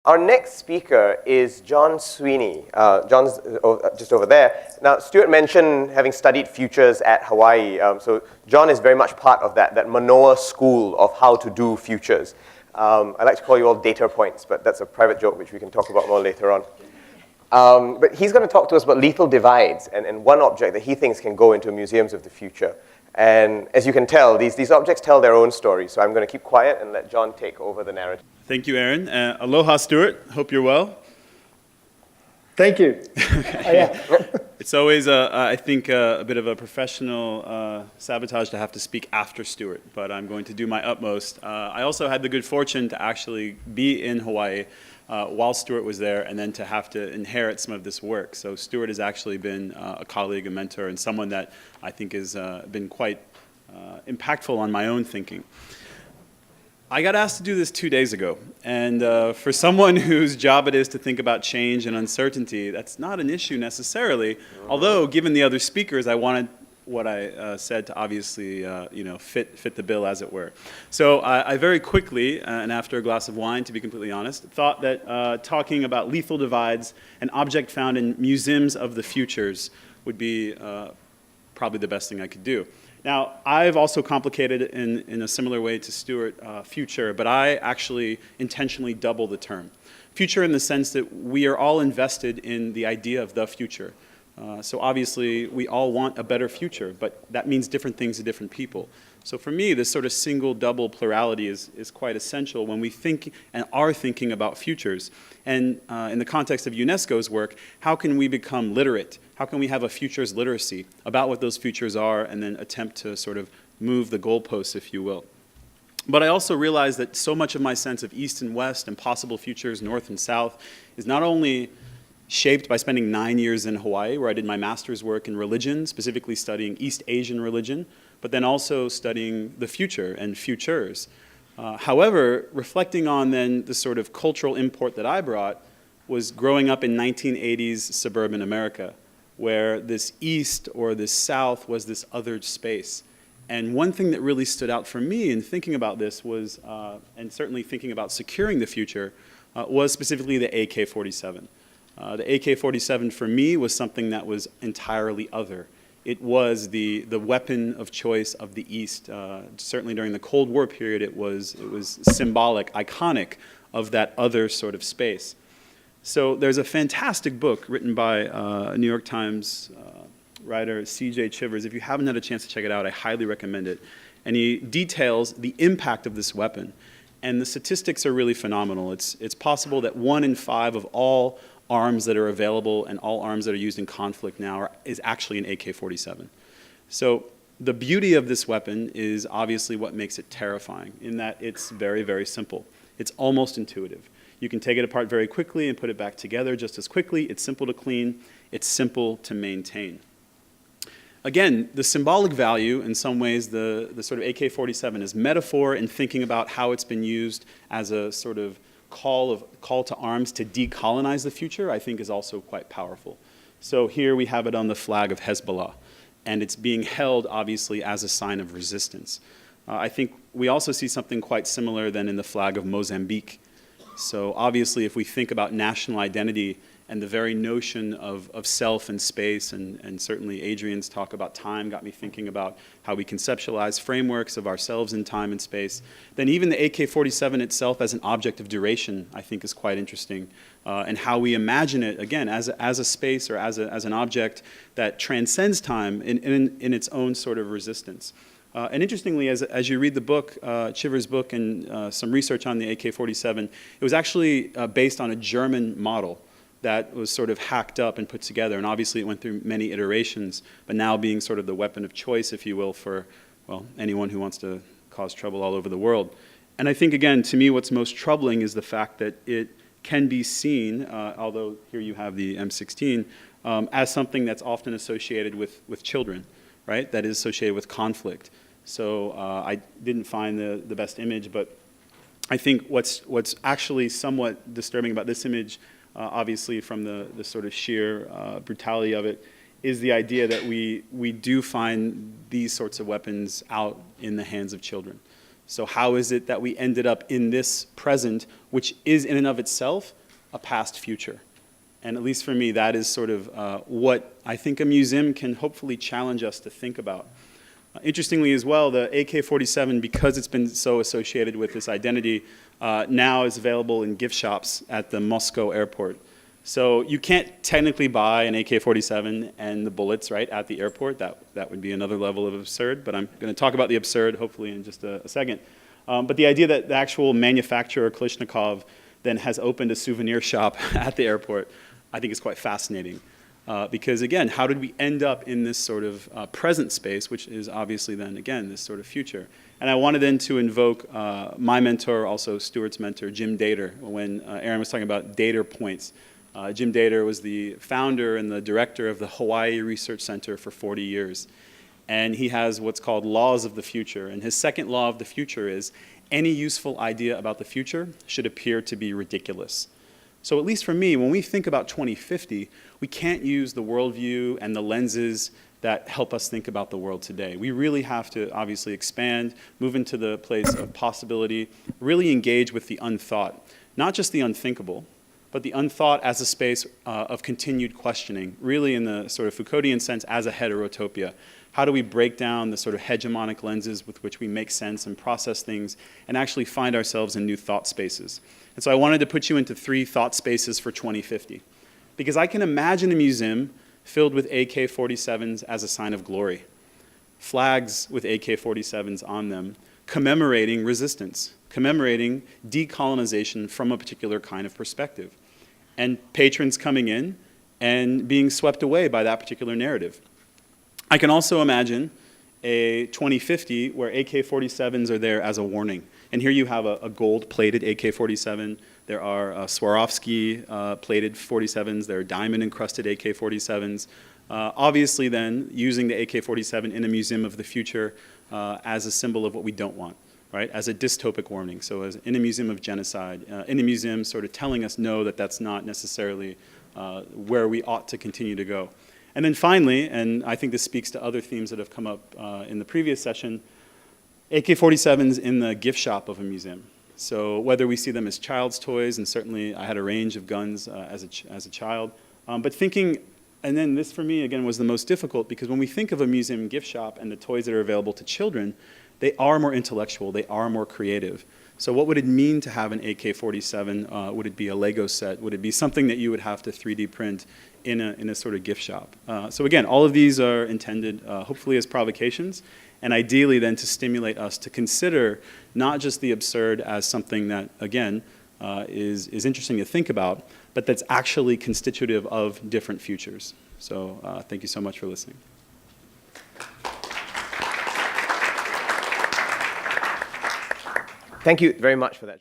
Our next speaker is John Sweeney. John's just over there. Now, Stuart mentioned having studied futures at Hawaii. So John is very much part of that Manoa school of how to do futures. I like to call you all data points, but that's a private joke which we can talk about more later on. But he's going to talk to us about lethal divides and one object that he thinks can go into museums of the future. And as you can tell, these objects tell their own story. So I'm going to keep quiet and let John take over the narrative. Thank you, Aaron. Aloha, Stuart. Hope you're well. Thank you. It's always, I think, a bit of a professional sabotage to have to speak after Stuart, but I'm going to do my utmost. I also had the good fortune to actually be in Hawaii while Stuart was there, and then to have to inherit some of this work. So Stuart has actually been a colleague, a mentor, and someone that I think has been quite impactful on my own thinking. I got asked to do this 2 days ago, and for someone whose job it is to think about change and uncertainty, that's not an issue necessarily, although given the other speakers, I wanted what I said to obviously fit the bill, as it were. So I very quickly, and after a glass of wine, to be completely honest, thought that talking about lethal divides, an object found in museums of the futures, would be probably the best thing I could do. Now, I've also complicated it in a similar way to Stuart, future, but I actually intentionally double the term. Future in the sense that we are all invested in the idea of the future. So obviously, we all want a better future, but that means different things to different people. So for me, this sort of single, double plurality is quite essential when we think and are thinking about futures. And in the context of UNESCO's work, how can we become literate? How can we have a futures literacy about what those futures are and then attempt to sort of move the goalposts, if you will? But I also realize that so much of my sense of East and West and possible futures, North and South, is not only shaped by spending 9 years in Hawaii, where I did my master's work in religion, specifically studying East Asian religion, but then also studying the future and futures. However, reflecting on then the sort of cultural import that I brought was growing up in 1980s suburban America, where this East or this South was this othered space. And one thing that really stood out for me in thinking about this was, and certainly thinking about securing the future, was specifically the AK-47. The AK-47 for me was something that was entirely other. It was the weapon of choice of the East. Certainly during the Cold War period, it was symbolic, iconic of that other sort of space. So there's a fantastic book written by a New York Times writer, C.J. Chivers. If you haven't had a chance to check it out, I highly recommend it. And he details the impact of this weapon. And the statistics are really phenomenal. It's possible that 1 in 5 of all arms that are available and all arms that are used in conflict now is actually an AK-47. So the beauty of this weapon is obviously what makes it terrifying, in that it's very, very simple. It's almost intuitive. You can take it apart very quickly and put it back together just as quickly. It's simple to clean. It's simple to maintain. Again, the symbolic value, in some ways, the sort of AK-47 is metaphor in thinking about how it's been used as a sort of call to arms to decolonize the future, I think is also quite powerful. So here we have it on the flag of Hezbollah, and it's being held, obviously, as a sign of resistance. I think we also see something quite similar then in the flag of Mozambique. So obviously, if we think about national identity and the very notion of self and space, and certainly Adrian's talk about time got me thinking about how we conceptualize frameworks of ourselves in time and space, then even the AK-47 itself as an object of duration, I think, is quite interesting. And how we imagine it, again, as a space or as an object that transcends time in its own sort of resistance. And interestingly, as you read the book, Chivers' book, and some research on the AK-47, it was actually based on a German model that was sort of hacked up and put together. And obviously it went through many iterations, but now being sort of the weapon of choice, if you will, for, well, anyone who wants to cause trouble all over the world. And I think, again, to me, what's most troubling is the fact that it can be seen, although here you have the M16, as something that's often associated with children, right? That is associated with conflict. So I didn't find the best image, but I think what's actually somewhat disturbing about this image, obviously from the sort of sheer brutality of it, is the idea that we do find these sorts of weapons out in the hands of children. So how is it that we ended up in this present, which is in and of itself a past future? And at least for me, that is sort of what I think a museum can hopefully challenge us to think about. Interestingly as well, the AK-47, because it's been so associated with this identity, now is available in gift shops at the Moscow airport. So you can't technically buy an AK-47 and the bullets, right, at the airport. That would be another level of absurd, but I'm going to talk about the absurd hopefully in just a second. But the idea that the actual manufacturer, Kalashnikov, then has opened a souvenir shop at the airport, I think is quite fascinating. Because again, how did we end up in this sort of present space, which is obviously then, again, this sort of future? And I wanted then to invoke my mentor, also Stuart's mentor, Jim Dater, when Aaron was talking about Dater points. Jim Dater was the founder and the director of the Hawaii Research Center for 40 years. And he has what's called laws of the future. And his second law of the future is any useful idea about the future should appear to be ridiculous. So at least for me, when we think about 2050, we can't use the worldview and the lenses that help us think about the world today. We really have to obviously expand, move into the place of possibility, really engage with the unthought, not just the unthinkable, but the unthought as a space of continued questioning, really in the sort of Foucauldian sense as a heterotopia. How do we break down the sort of hegemonic lenses with which we make sense and process things and actually find ourselves in new thought spaces? And so I wanted to put you into 3 thought spaces for 2050. Because I can imagine a museum filled with AK-47s as a sign of glory, flags with AK-47s on them, commemorating resistance, commemorating decolonization from a particular kind of perspective, and patrons coming in and being swept away by that particular narrative. I can also imagine a 2050 where AK-47s are there as a warning. And here you have a gold-plated AK-47. There are Swarovski-plated 47s. There are diamond-encrusted AK-47s. Obviously then, using the AK-47 in a museum of the future as a symbol of what we don't want, right? As a dystopic warning. So as in a museum of genocide, in a museum sort of telling us no, that that's not necessarily where we ought to continue to go. And then finally, and I think this speaks to other themes that have come up in the previous session, AK-47s in the gift shop of a museum. So whether we see them as child's toys, and certainly I had a range of guns as a child, but thinking, and then this for me again was the most difficult, because when we think of a museum gift shop and the toys that are available to children, they are more intellectual, they are more creative. So what would it mean to have an AK-47? Would it be a Lego set? Would it be something that you would have to 3D print in a sort of gift shop? So again, all of these are intended hopefully as provocations, and ideally then to stimulate us to consider not just the absurd as something that, again, is interesting to think about, but that's actually constitutive of different futures. So thank you so much for listening. Thank you very much for that.